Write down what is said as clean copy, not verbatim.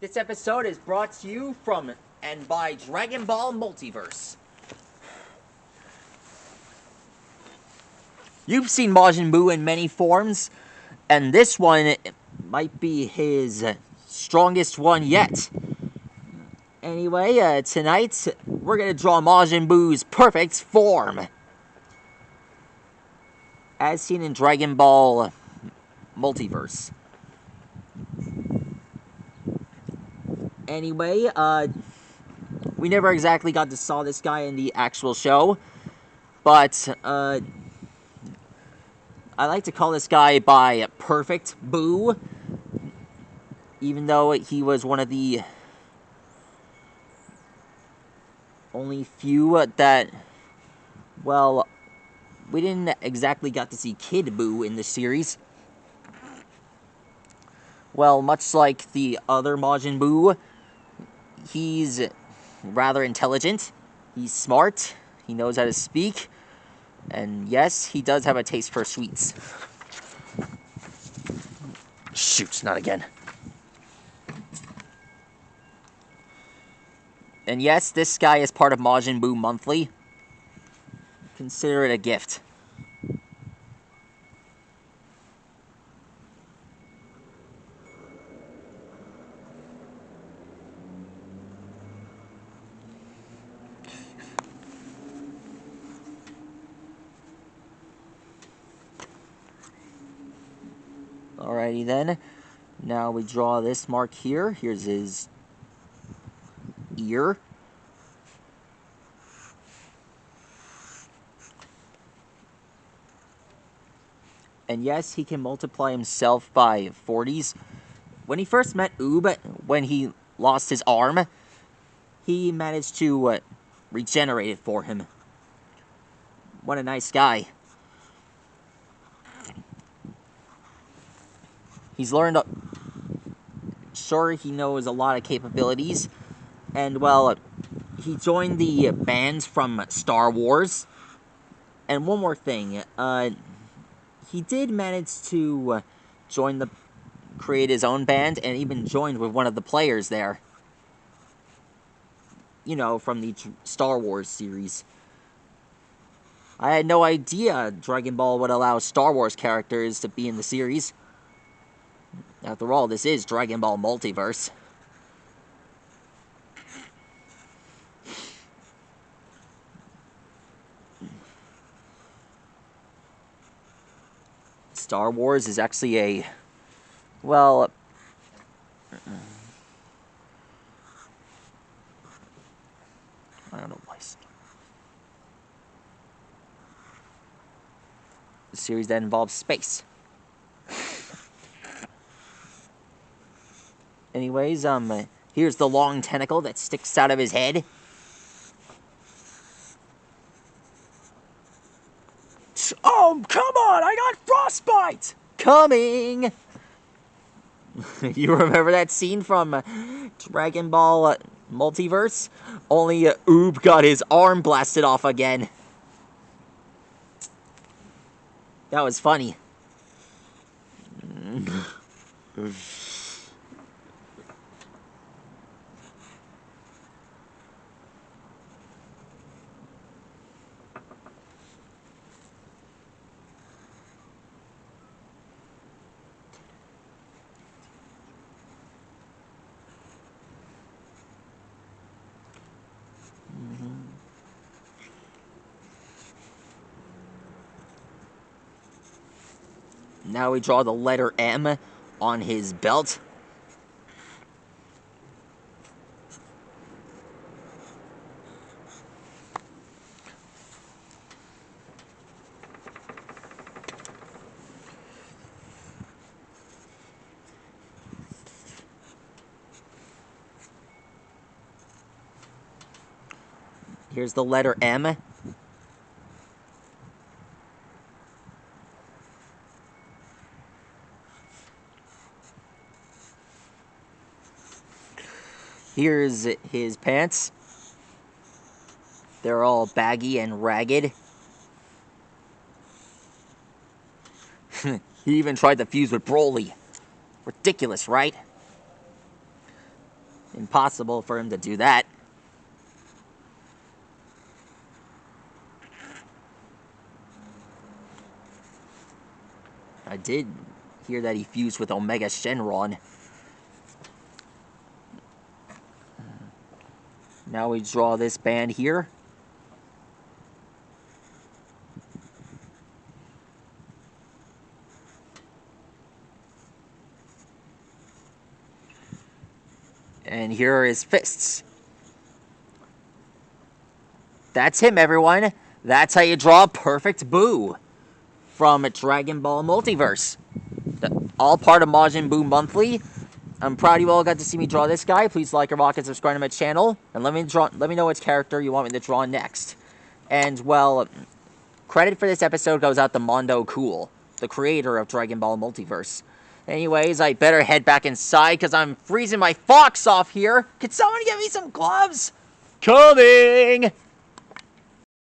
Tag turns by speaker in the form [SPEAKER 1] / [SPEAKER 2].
[SPEAKER 1] This episode is brought to you from and by Dragon Ball Multiverse. You've seen Majin Buu in many forms, and this one might be his strongest one yet. Anyway, tonight we're going to draw Majin Buu's perfect form, as seen in Dragon Ball Multiverse. Anyway, we never exactly got to saw this guy in the actual show, but I like to call this guy by Perfect Buu, even though he was one of the only few that, well, we didn't exactly got to see Kid Buu in the series. Well, much like the other Majin Buu, he's rather intelligent, he's smart, he knows how to speak, and yes, he does have a taste for sweets. Shoot, not again. And yes, this guy is part of Majin Buu Monthly. Consider it a gift. Alrighty then. Now we draw this mark here. Here's his ear. And yes, he can multiply himself by 40s. When he first met Oob, when he lost his arm, he managed to regenerate it for him. What a nice guy. He's learned... Sure, he knows a lot of capabilities. And, well, he joined the band from Star Wars. And one more thing. He did manage to create his own band, and even joined with one of the players there. You know, from the Star Wars series. I had no idea Dragon Ball would allow Star Wars characters to be in the series. After all, this is Dragon Ball Multiverse. Star Wars is actually a... well... I don't know why. A series that involves space. Anyways, here's the long tentacle that sticks out of his head. Oh, come on! I got frostbite! Coming! You remember that scene from Dragon Ball Multiverse? Only Oob got his arm blasted off again. That was funny. Now we draw the letter M on his belt. Here's the letter M. Here's his pants. They're all baggy and ragged. He even tried to fuse with Broly. Ridiculous, right? Impossible for him to do that. I did hear that he fused with Omega Shenron. Now we draw this band here. And here are his fists. That's him, everyone. That's how you draw a perfect Buu from Dragon Ball Multiverse. All part of Majin Buu Monthly. I'm proud you all got to see me draw this guy. Please like or rock and subscribe to my channel. And let me know which character you want me to draw next. And, well, credit for this episode goes out to Mondo Cool, the creator of Dragon Ball Multiverse. Anyways, I better head back inside because I'm freezing my fox off here. Can someone get me some gloves? Coming!